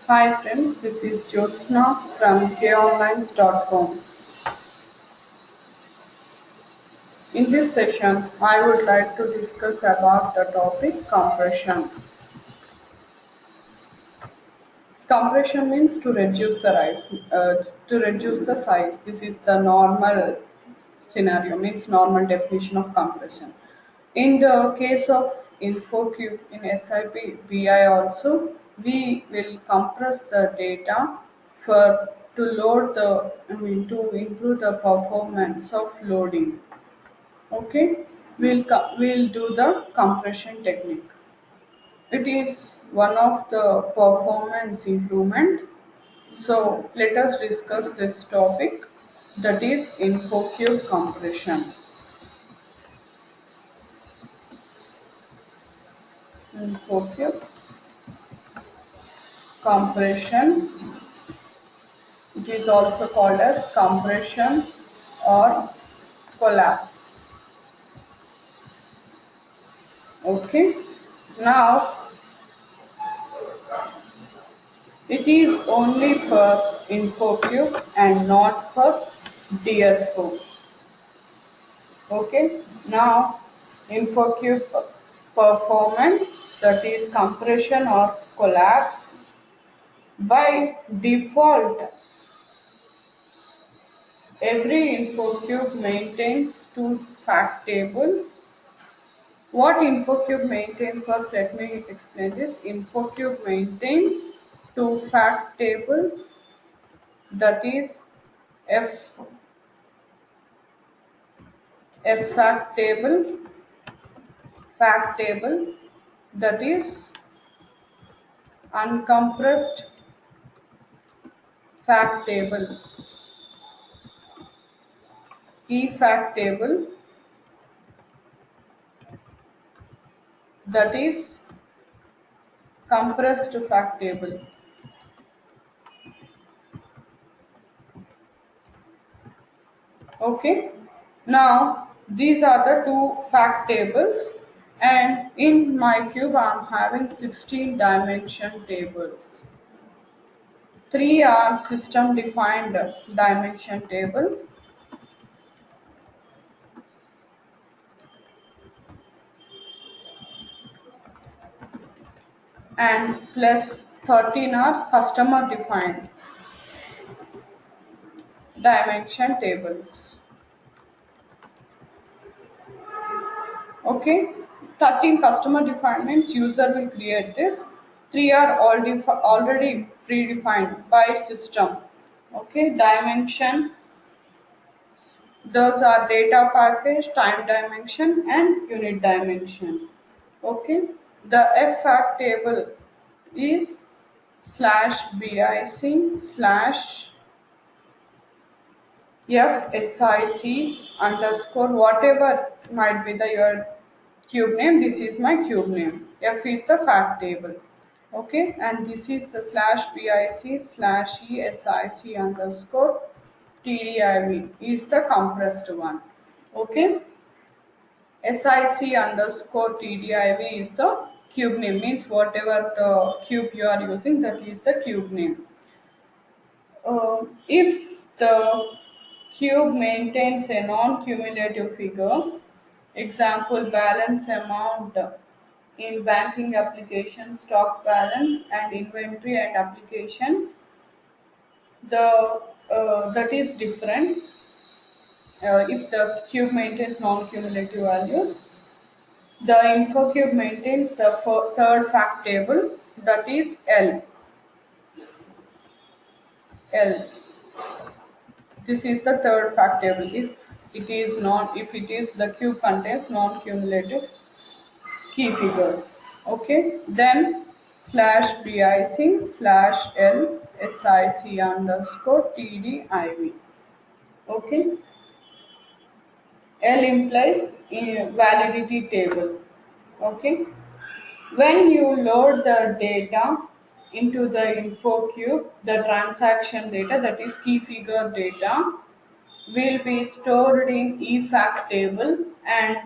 Hi friends, this is Jyotsna from konlines.com. In this session, I would like to discuss about the topic compression. Compression means to reduce the size. This is the normal scenario, means normal definition of compression. In the case of InfoCube in SIP BI also, we will compress the data for to load the, to improve the performance of loading. Okay, we'll do the compression technique. It is one of the performance improvement. So let us discuss this topic, that is InfoCube compression. InfoCube compression. It is also called as compression or collapse. Okay. Now it is only for InfoCube and not for DSCube. Okay. Now InfoCube performance, that is compression or collapse. By default, every InfoCube maintains two fact tables. What InfoCube maintains, first let me explain this. InfoCube maintains two fact tables, that is F, F fact table, that is uncompressed fact table, E fact table, that is compressed fact table. Okay, now these are the two fact tables, and in my cube I am having 16 dimension tables. 3 are system defined dimension table, and plus 13 are customer defined dimension tables. Okay, 13 customer defined means user will create this. 3 are already predefined by system. Okay, dimension, those are data package, time dimension and unit dimension. Okay, the F fact table is /BIC /FSIC underscore whatever might be your cube name. This is my cube name. F is the fact table. Okay, and this is the /BIC /ESIC underscore TDIV is the compressed one. Okay, SIC underscore TDIV is the cube name, means whatever the cube you are using, that is the cube name. If the cube maintains a non-cumulative figure, example balance amount in banking applications, stock balance and inventory and applications, the that is different. If the cube maintains non-cumulative values, the InfoCube maintains the third fact table, that is L. This is the third fact table. If it is the cube contains non-cumulative key figures. Okay, then /BIC /L/SIC underscore TDIV. Okay, L implies validity table. Okay, when you load the data into the InfoCube, the transaction data, that is key figure data, will be stored in EFACT table, and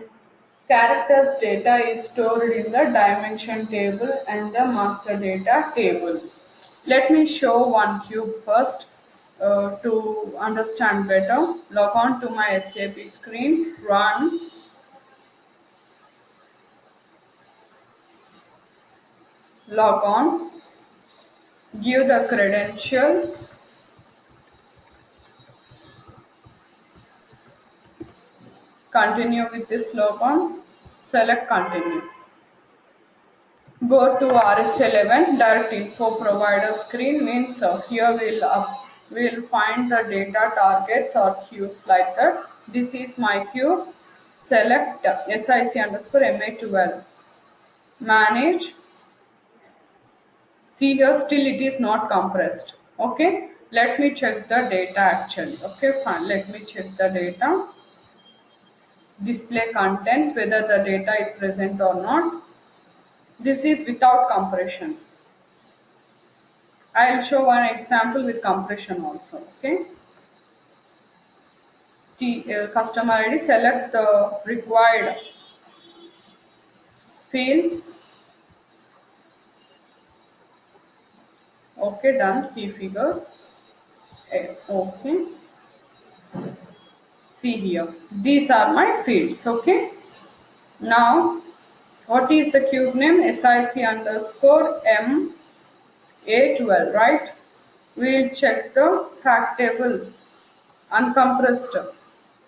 characters data is stored in the dimension table and the master data tables. Let me show one cube first to understand better. Log on to my SAP screen, run, log on, give the credentials, continue with this logon, select continue. Go to RS11 direct info provider screen means here we'll find the data targets or cubes like that. This is my cube. Select SIC underscore MA12. Manage. See here still it is not compressed. Okay. Let me check the data actually. Okay, fine. Let me check the data. Display contents whether the data is present or not. This is without compression. I'll show one example with compression also. Okay. Customer ID, select the required fields. Okay, done. Key figures. Okay. See here. These are my fields. Okay. Now, what is the cube name? SIC underscore MA12, right? We'll check the fact tables, uncompressed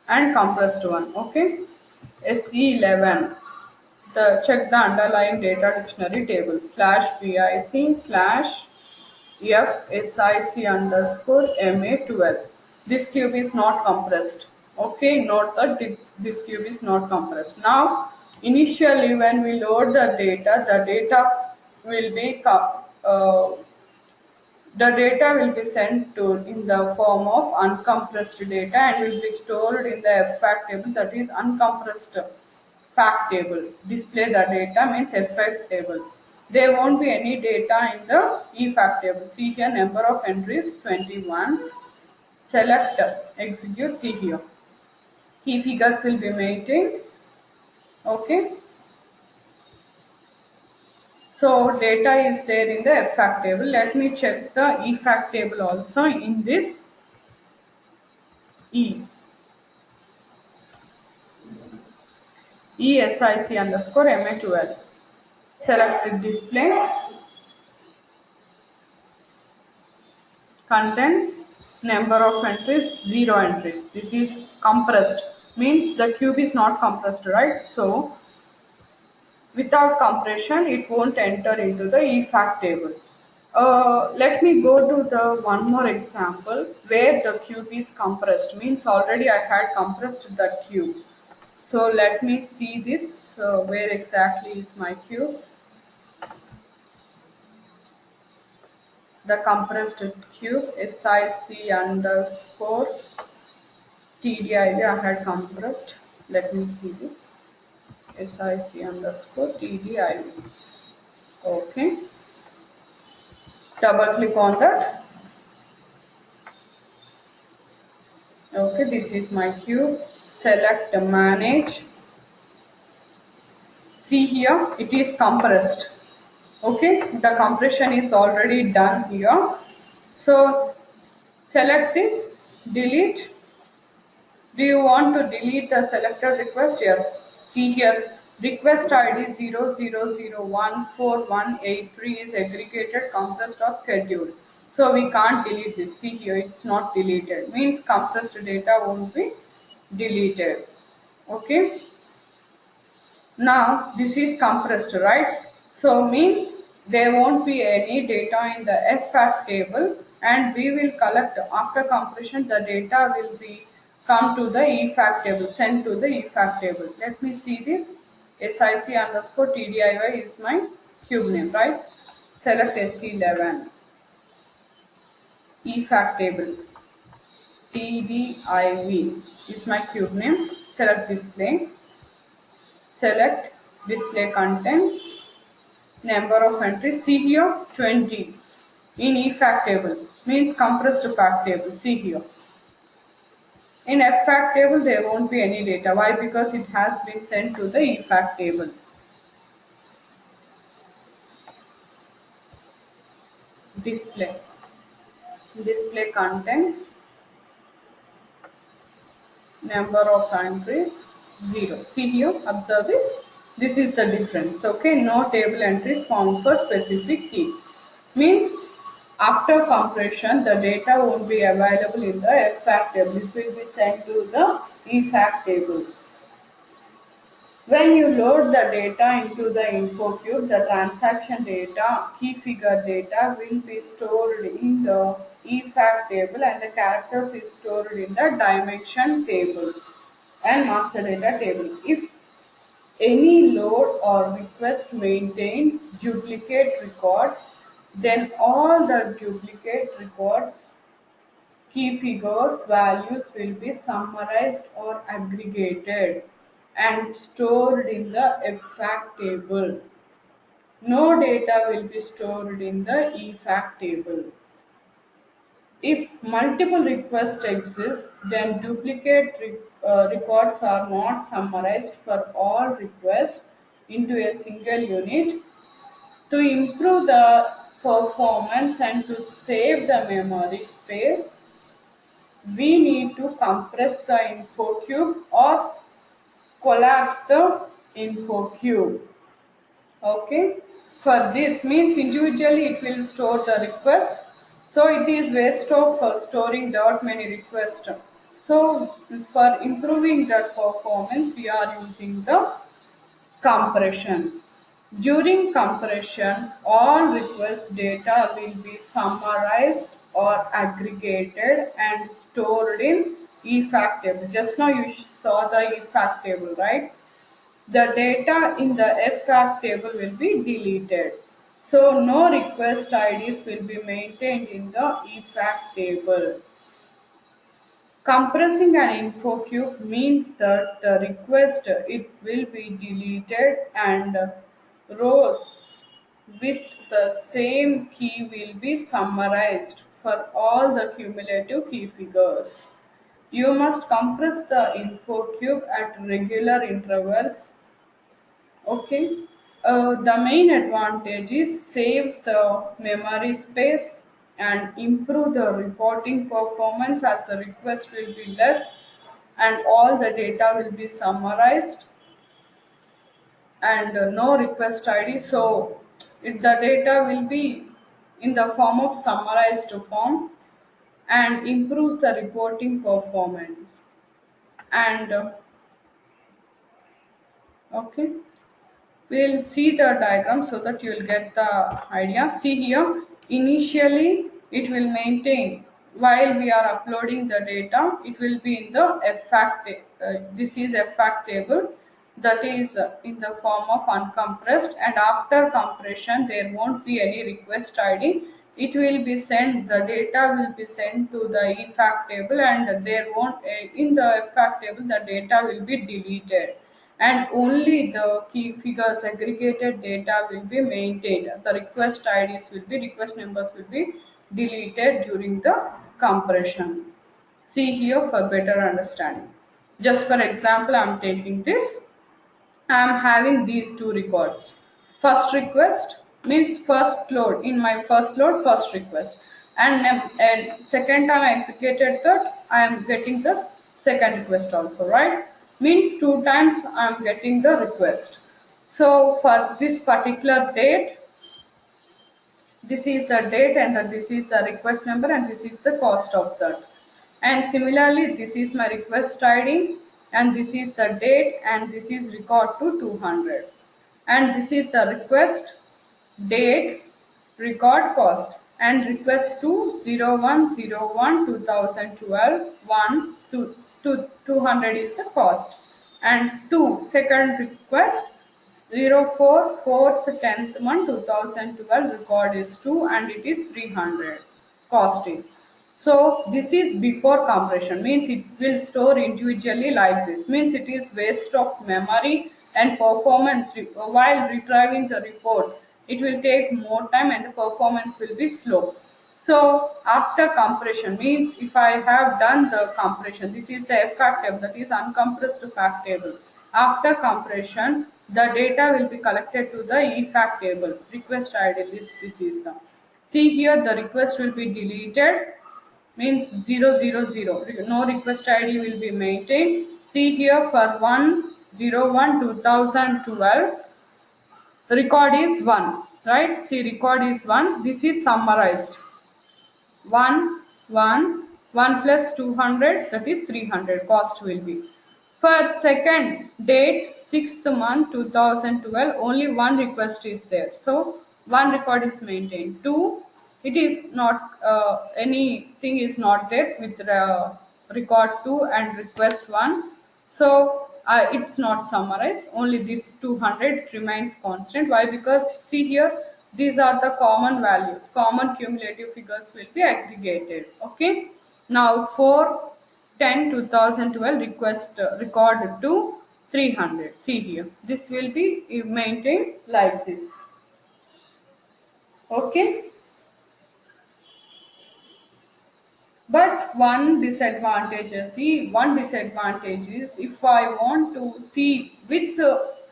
and compressed one. Okay. SE11. Check the underlying data dictionary table /BIC /FSIC underscore MA12. This cube is not compressed. Okay, note that this cube is not compressed. Now, initially when we load the data will be sent to in the form of uncompressed data and will be stored in the fact table, that is uncompressed fact table. Display the data means fact table. There won't be any data in the eFact table. See here number of entries 21. Select execute. See here. Key figures will be maintained. Okay. So data is there in the fact table. Let me check the eFact table also in this ESIC underscore MA12. Select display, contents, number of entries, 0 entries. This is compressed, means the cube is not compressed, right? So without compression it won't enter into the eFact table. Let me go to the one more example where the cube is compressed, means already I had compressed the cube. So let me see this, where exactly is my cube. The compressed cube SIC underscore TDIV I had compressed. Let me see this. SIC underscore TDIV. Okay. Double click on that. Okay, this is my cube. Select manage. See here, it is compressed. Okay, the compression is already done here. So select this, delete. Do you want to delete the selected request? Yes. See here, request ID 00014183 is aggregated, compressed or scheduled. So we can't delete this. See here, it's not deleted. Means compressed data won't be deleted. Okay. Now this is compressed, right? So means there won't be any data in the FFAT table, and we will collect after compression the data will be come to the EFACT table, sent to the EFACT table. Let me see this. SIC underscore TDIY is my cube name, right? Select SC11. EFACT table. TDIV is my cube name. Select display. Select display contents, number of entries. See here 20 in eFact table, means compressed fact table. See here. In FFact table there won't be any data. Why? Because it has been sent to the eFact table. display. Display content, number of entries 0. See here, observe this. This is the difference. Okay, no table entries found for specific key. Means after compression, the data won't be available in the fact table. It will be sent to the fact table. When you load the data into the info cube, the transaction data, key figure data will be stored in the EFACT table and the characters is stored in the dimension table and master data table. If any load or request maintains duplicate records, then all the duplicate records, key figures values will be summarized or aggregated and stored in the EFACT table. No data will be stored in the EFACT table. If multiple requests exist, then duplicate records are not summarized for all requests into a single unit. To improve the performance and to save the memory space, we need to compress the info cube or collapse the info cube. Okay, for this means individually it will store the request, so it is waste of storing that many requests. So for improving the performance we are using the compression. During compression, all request data will be summarized or aggregated and stored in EFACT table. Just now you saw the EFACT table, right? The data in the EFACT table will be deleted. So no request IDs will be maintained in the EFACT table. Compressing an info cube means that the request it will be deleted and rows with the same key will be summarized for all the cumulative key figures. You must compress the info cube at regular intervals. Okay. The main advantage is saves the memory space and improve the reporting performance as the request will be less and all the data will be summarized and no request ID. So the data will be in the form of summarized form and improves the reporting performance. And okay. We'll see the diagram so that you will get the idea. See here, initially it will maintain while we are uploading the data, it will be in the EFACT. This is EFACT table that is in the form of uncompressed, and after compression there won't be any request ID. It will be sent, the data will be sent to the EFACT table and there won't, in the EFACT table the data will be deleted and only the key figures aggregated data will be maintained. The request IDs will be, request numbers will be deleted during the compression. See here for better understanding. Just for example, I am taking this. I am having these two records. First request means first load, in my first load, first request. And second time I executed that, I am getting the second request also, right? Means two times I am getting the request. So for this particular date, this is the date and this is the request number and this is the cost of that. And similarly, this is my request ID and this is the date and this is record to 200. And this is the request, date, record cost and request to 0101 2012 1 to 200 is the cost and 2 second request 04 4th 10th month 2012 record is 2 and it is 300 cost is. So this is before compression, means it will store individually like this, means it is waste of memory and performance while retrieving the report. It will take more time and the performance will be slow. So after compression means if I have done the compression, this is the EFACT table, that is uncompressed fact table. After compression, the data will be collected to the EFACT table, request ID list, this is the. See here, the request will be deleted, means 000. No request ID will be maintained. See here, for 1/01/2012, record is 1, right? See, record is 1. This is summarized. 1, 1, 1 plus 200, that is 300 cost will be. For second date, 6th month 2012, only one request is there. So one record is maintained. 2, it is not, anything is not there with record 2 and request 1. So it's not summarized, only this 200 remains constant. Why? Because see here, these are the common values, common cumulative figures will be aggregated. Okay, now for 10/2012 request record to 300. See here, this will be maintained like this. Okay, but one disadvantage, one disadvantage is if I want to see with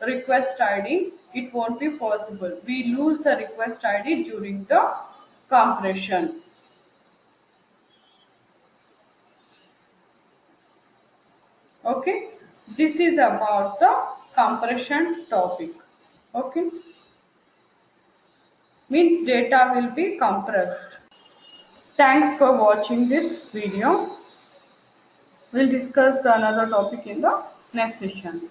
request ID, it won't be possible. We lose the request ID during the compression. Okay, this is about the compression topic. Okay, means data will be compressed. Thanks for watching this video. We'll discuss another topic in the next session.